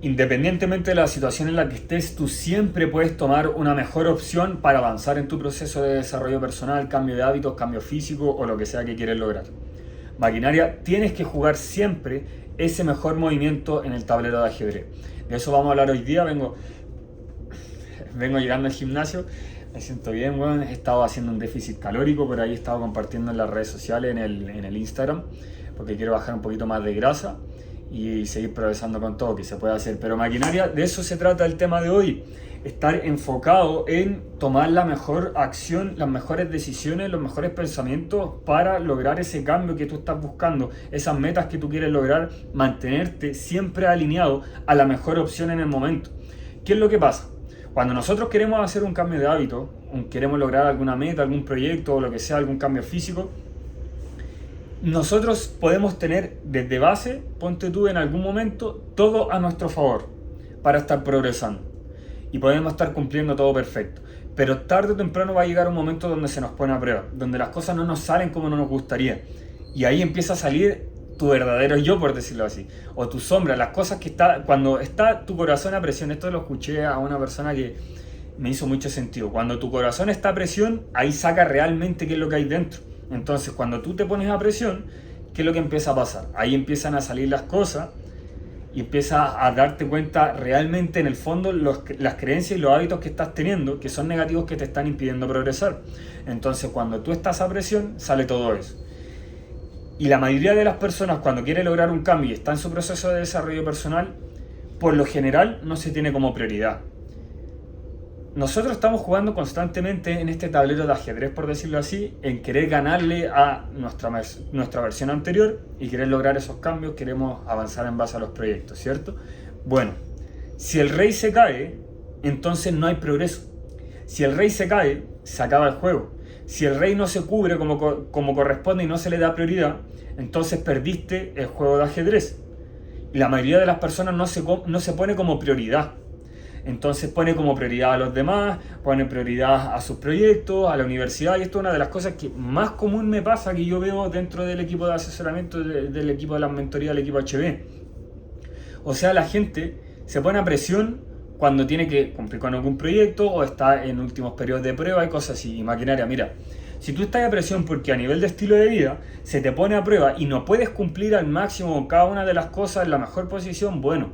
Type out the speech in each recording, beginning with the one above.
Independientemente de la situación en la que estés, tú siempre puedes tomar una mejor opción para avanzar en tu proceso de desarrollo personal, cambio de hábitos, cambio físico o lo que sea que quieres lograr. Maquinaria, tienes que jugar siempre ese mejor movimiento en el tablero de ajedrez. De eso vamos a hablar hoy día. Vengo llegando al gimnasio, me siento bien, bueno, he estado haciendo un déficit calórico, por ahí he estado compartiendo en las redes sociales, en el Instagram, porque quiero bajar un poquito más de grasa y seguir progresando con todo que se puede hacer. Pero maquinaria, de eso se trata el tema de hoy. Estar enfocado en tomar la mejor acción, las mejores decisiones, los mejores pensamientos para lograr ese cambio que tú estás buscando, esas metas que tú quieres lograr, mantenerte siempre alineado a la mejor opción en el momento. ¿Qué es lo que pasa? Cuando nosotros queremos hacer un cambio de hábito, queremos lograr alguna meta, algún proyecto o lo que sea, algún cambio físico, nosotros podemos tener desde base, ponte tú en algún momento, todo a nuestro favor para estar progresando. Y podemos estar cumpliendo todo perfecto. Pero tarde o temprano va a llegar un momento donde se nos pone a prueba, donde las cosas no nos salen como no nos gustaría. Y ahí empieza a salir tu verdadero yo, por decirlo así. O tu sombra, las cosas que está... Cuando está tu corazón a presión, esto lo escuché a una persona que me hizo mucho sentido. Cuando tu corazón está a presión, ahí saca realmente qué es lo que hay dentro. Entonces, cuando tú te pones a presión, ¿qué es lo que empieza a pasar? Ahí empiezan a salir las cosas y empiezas a darte cuenta realmente en el fondo las creencias y los hábitos que estás teniendo, que son negativos, que te están impidiendo progresar. Entonces, cuando tú estás a presión, sale todo eso. Y la mayoría de las personas, cuando quiere lograr un cambio y está en su proceso de desarrollo personal, por lo general no se tiene como prioridad. Nosotros estamos jugando constantemente en este tablero de ajedrez, por decirlo así, en querer ganarle a nuestra versión anterior y querer lograr esos cambios, queremos avanzar en base a los proyectos, ¿cierto? Bueno, si el rey se cae, entonces no hay progreso. Si el rey se cae, se acaba el juego. Si el rey no se cubre como corresponde y no se le da prioridad, entonces perdiste el juego de ajedrez. Y la mayoría de las personas no se pone como prioridad. Entonces pone como prioridad a los demás, pone prioridad a sus proyectos, a la universidad, y esto es una de las cosas que más común me pasa, que yo veo dentro del equipo de asesoramiento, del equipo de la mentoría, del equipo HB. O sea, la gente se pone a presión cuando tiene que cumplir con algún proyecto o está en últimos periodos de prueba y cosas así. Y maquinaria, mira, si tú estás a presión porque a nivel de estilo de vida se te pone a prueba y no puedes cumplir al máximo cada una de las cosas en la mejor posición, bueno,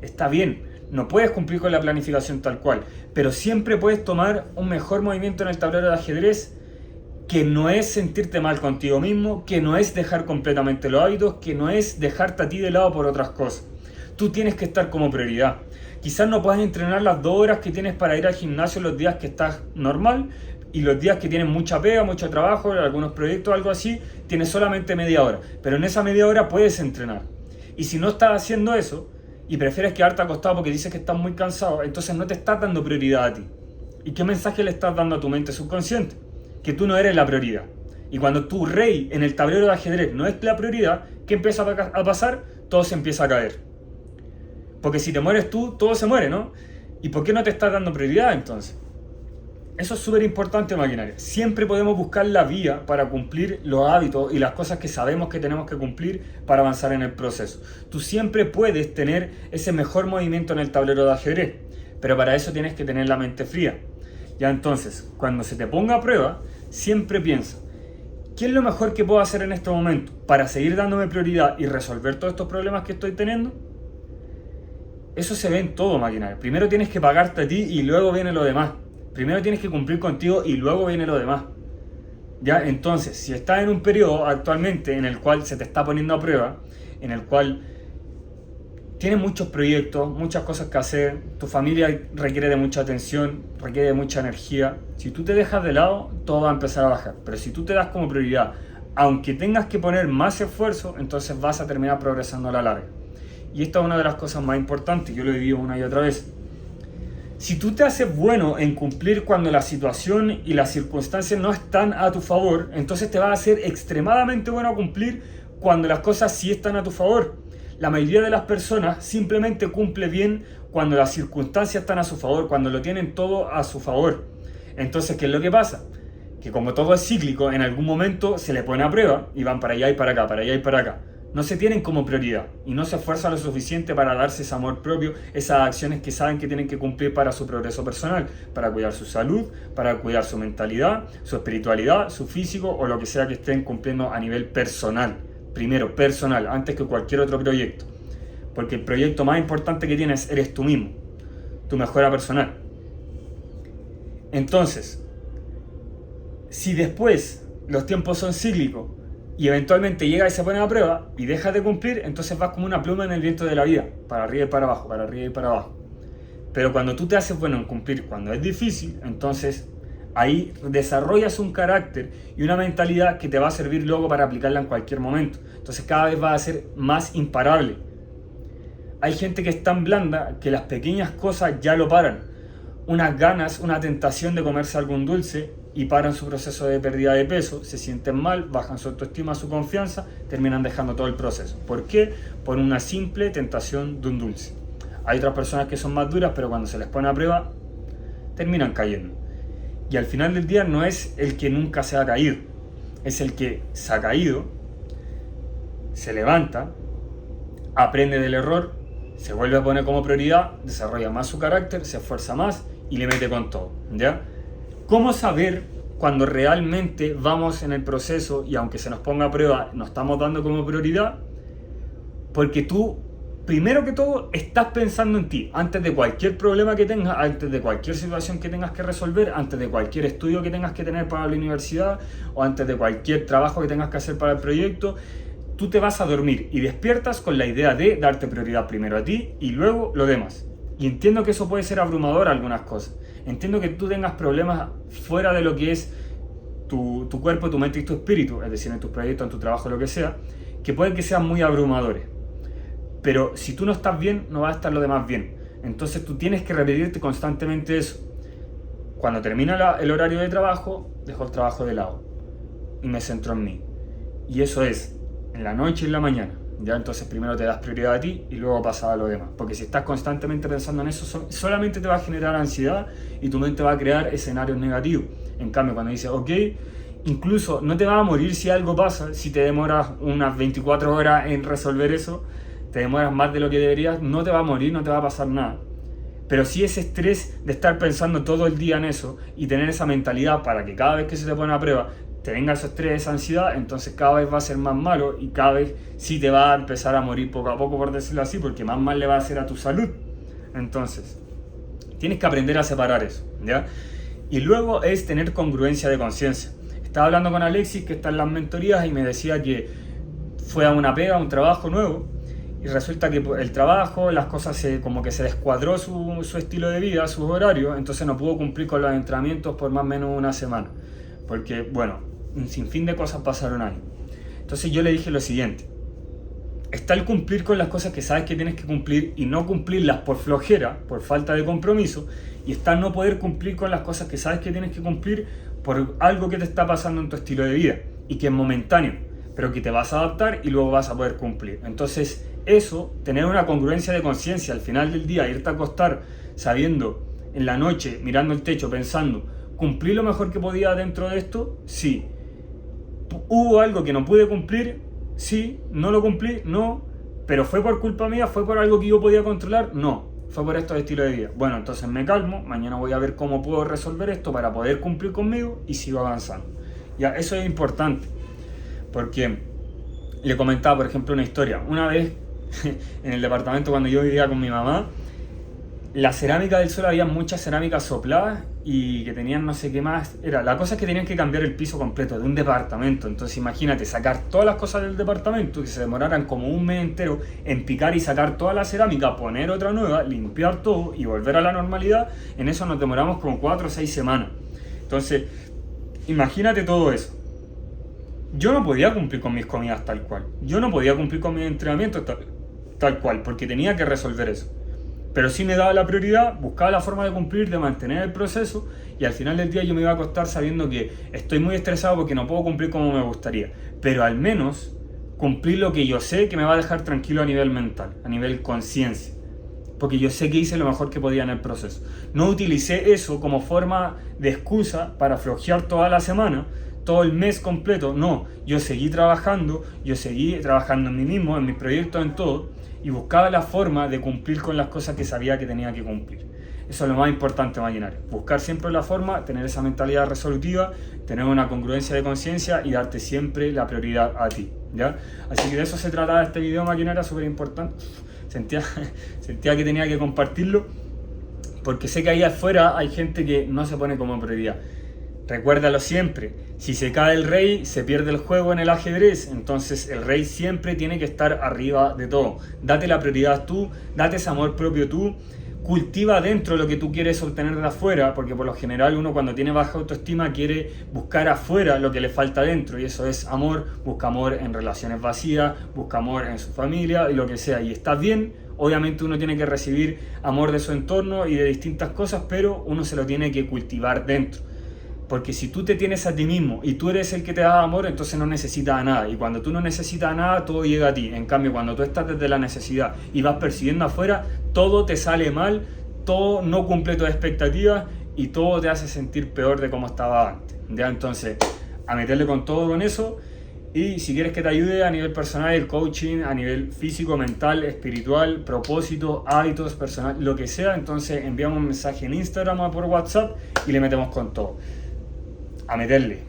está bien. No puedes cumplir con la planificación tal cual, pero siempre puedes tomar un mejor movimiento en el tablero de ajedrez, que no es sentirte mal contigo mismo, que no es dejar completamente los hábitos, que no es dejarte a ti de lado por otras cosas. Tú tienes que estar como prioridad. Quizás no puedas entrenar las 2 horas que tienes para ir al gimnasio los días que estás normal, y los días que tienes mucha pega, mucho trabajo, algunos proyectos, algo así, tienes solamente media hora. Pero en esa media hora puedes entrenar. Y si no estás haciendo eso, y prefieres quedarte acostado porque dices que estás muy cansado, entonces no te estás dando prioridad a ti. ¿Y qué mensaje le estás dando a tu mente subconsciente? Que tú no eres la prioridad. Y cuando tu rey en el tablero de ajedrez no es la prioridad, ¿qué empieza a pasar? Todo se empieza a caer. Porque si te mueres tú, todo se muere, ¿no? ¿Y por qué no te estás dando prioridad entonces? Eso es súper importante, maquinaria. Siempre podemos buscar la vía para cumplir los hábitos y las cosas que sabemos que tenemos que cumplir para avanzar en el proceso. Tú siempre puedes tener ese mejor movimiento en el tablero de ajedrez, pero para eso tienes que tener la mente fría. Ya entonces, cuando se te ponga a prueba, siempre piensa, ¿qué es lo mejor que puedo hacer en este momento para seguir dándome prioridad y resolver todos estos problemas que estoy teniendo? Eso se ve en todo, maquinaria. Primero tienes que pagarte a ti y luego viene lo demás. Primero tienes que cumplir contigo y luego viene lo demás. Ya, entonces, si estás en un periodo actualmente en el cual se te está poniendo a prueba, en el cual tienes muchos proyectos, muchas cosas que hacer, tu familia requiere de mucha atención, requiere de mucha energía, si tú te dejas de lado, todo va a empezar a bajar. Pero si tú te das como prioridad, aunque tengas que poner más esfuerzo, entonces vas a terminar progresando a la larga. Y esta es una de las cosas más importantes, yo lo he vivido una y otra vez. Si tú te haces bueno en cumplir cuando la situación y las circunstancias no están a tu favor, entonces te vas a hacer extremadamente bueno a cumplir cuando las cosas sí están a tu favor. La mayoría de las personas simplemente cumple bien cuando las circunstancias están a su favor, cuando lo tienen todo a su favor. Entonces, ¿qué es lo que pasa? Que como todo es cíclico, en algún momento se le pone a prueba y van para allá y para acá, para allá y para acá. no se tienen como prioridad y no se esfuerzan lo suficiente para darse ese amor propio, esas acciones que saben que tienen que cumplir para su progreso personal, para cuidar su salud, para cuidar su mentalidad, su espiritualidad, su físico o lo que sea que estén cumpliendo a nivel personal. Primero, personal, antes que cualquier otro proyecto. Porque el proyecto más importante que tienes eres tú mismo, tu mejora personal. Entonces, si después los tiempos son cíclicos y eventualmente llega y se pone a prueba y dejas de cumplir, entonces vas como una pluma en el viento de la vida, para arriba y para abajo, para arriba y para abajo. Pero cuando tú te haces bueno en cumplir cuando es difícil, entonces ahí desarrollas un carácter y una mentalidad que te va a servir luego para aplicarla en cualquier momento. Entonces cada vez vas a ser más imparable. Hay gente que es tan blanda que las pequeñas cosas ya lo paran. Unas ganas, una tentación de comerse algún dulce y paran su proceso de pérdida de peso, se sienten mal, bajan su autoestima, su confianza, terminan dejando todo el proceso. ¿Por qué? Por una simple tentación de un dulce. Hay otras personas que son más duras, pero cuando se les pone a prueba, terminan cayendo. Y al final del día no es el que nunca se ha caído, es el que se ha caído, se levanta, aprende del error, se vuelve a poner como prioridad, desarrolla más su carácter, se esfuerza más y le mete con todo, ¿ya? ¿Cómo saber cuando realmente vamos en el proceso y aunque se nos ponga a prueba, nos estamos dando como prioridad? Porque tú, primero que todo, estás pensando en ti, antes de cualquier problema que tengas, antes de cualquier situación que tengas que resolver, antes de cualquier estudio que tengas que tener para la universidad o antes de cualquier trabajo que tengas que hacer para el proyecto. Tú te vas a dormir y despiertas con la idea de darte prioridad primero a ti y luego lo demás. Y entiendo que eso puede ser abrumador algunas cosas. Entiendo que tú tengas problemas fuera de lo que es tu cuerpo, tu mente y tu espíritu, es decir, en tus proyectos, en tu trabajo, lo que sea, que pueden que sean muy abrumadores. Pero si tú no estás bien, no va a estar lo demás bien. Entonces tú tienes que repetirte constantemente eso. Cuando termina el horario de trabajo, dejo el trabajo de lado y me centro en mí. Y eso es en la noche y en la mañana, ¿ya? Entonces primero te das prioridad a ti y luego pasa a lo demás, porque si estás constantemente pensando en eso, solamente te va a generar ansiedad y tu mente va a crear escenarios negativos. En cambio, cuando dices, ok, incluso no te vas a morir si algo pasa, si te demoras unas 24 horas en resolver eso, te demoras más de lo que deberías, no te va a morir, no te va a pasar nada. Pero sí ese estrés de estar pensando todo el día en eso y tener esa mentalidad para que cada vez que se te pone a prueba te venga ese estrés, esa ansiedad, entonces cada vez va a ser más malo y cada vez sí te va a empezar a morir poco a poco, por decirlo así, porque más mal le va a hacer a tu salud. Entonces, tienes que aprender a separar eso, ¿ya? Y luego es tener congruencia de conciencia. Estaba hablando con Alexis, que está en las mentorías, y me decía que fue a una pega, a un trabajo nuevo, y resulta que el trabajo, las cosas como que se descuadró su estilo de vida, sus horarios, entonces no pudo cumplir con los entrenamientos por más o menos una semana. Porque, bueno, un sinfín de cosas pasaron ahí. Entonces yo le dije lo siguiente: está el cumplir con las cosas que sabes que tienes que cumplir y no cumplirlas por flojera, por falta de compromiso, y está no poder cumplir con las cosas que sabes que tienes que cumplir por algo que te está pasando en tu estilo de vida y que es momentáneo, pero que te vas a adaptar y luego vas a poder cumplir. Entonces eso, tener una congruencia de conciencia al final del día, irte a acostar sabiendo en la noche, mirando el techo, pensando, ¿cumplí lo mejor que podía dentro de esto? Sí. ¿Hubo algo que no pude cumplir? Sí. ¿No lo cumplí? No. ¿Pero fue por culpa mía? ¿Fue por algo que yo podía controlar? No. Fue por estos estilos de vida. Bueno, entonces me calmo, mañana voy a ver cómo puedo resolver esto para poder cumplir conmigo y sigo avanzando. Ya, eso es importante. Porque le comentaba, por ejemplo, una historia. Una vez, en el departamento cuando yo vivía con mi mamá, la cerámica del suelo, había muchas cerámicas sopladas y que tenían no sé qué más. La cosa es que tenían que cambiar el piso completo de un departamento. Entonces imagínate, sacar todas las cosas del departamento, que se demoraran como un mes entero en picar y sacar toda la cerámica, poner otra nueva, limpiar todo y volver a la normalidad. En eso nos demoramos como 4 o 6 semanas. Entonces, imagínate todo eso. Yo no podía cumplir con mis comidas tal cual. Yo no podía cumplir con mis entrenamientos tal cual, porque tenía que resolver eso. Pero sí me daba la prioridad, buscaba la forma de cumplir, de mantener el proceso, y al final del día yo me iba a acostar sabiendo que estoy muy estresado porque no puedo cumplir como me gustaría. Pero al menos cumplir lo que yo sé que me va a dejar tranquilo a nivel mental, a nivel conciencia. porque yo sé que hice lo mejor que podía en el proceso. No utilicé eso como forma de excusa para flojear toda la semana, todo el mes completo. No, yo seguí trabajando en mí mismo, en mis proyectos, en todo, y buscaba la forma de cumplir con las cosas que sabía que tenía que cumplir. Eso es lo más importante, maquinaria. Buscar siempre la forma, tener esa mentalidad resolutiva, tener una congruencia de conciencia y darte siempre la prioridad a ti, ¿ya? Así que de eso se trataba este video, maquinaria, súper importante. Sentía que tenía que compartirlo, porque sé que ahí afuera hay gente que no se pone como prioridad. Recuérdalo siempre, si se cae el rey, se pierde el juego en el ajedrez, entonces el rey siempre tiene que estar arriba de todo. Date la prioridad tú, date ese amor propio tú, cultiva dentro lo que tú quieres obtener de afuera, porque por lo general uno cuando tiene baja autoestima quiere buscar afuera lo que le falta dentro, y eso es amor, busca amor en relaciones vacías, busca amor en su familia y lo que sea, y está bien. Obviamente uno tiene que recibir amor de su entorno y de distintas cosas, pero uno se lo tiene que cultivar dentro. Porque si tú te tienes a ti mismo y tú eres el que te da amor, entonces no necesitas a nada. Y cuando tú no necesitas a nada, todo llega a ti. En cambio, cuando tú estás desde la necesidad y vas persiguiendo afuera, todo te sale mal, todo no cumple tus expectativas y todo te hace sentir peor de como estaba antes. ¿Ya? Entonces, a meterle con todo con eso. Y si quieres que te ayude a nivel personal, el coaching, a nivel físico, mental, espiritual, propósito, hábitos, personal, lo que sea, entonces envíame un mensaje en Instagram o por WhatsApp y le metemos con todo. A meterle.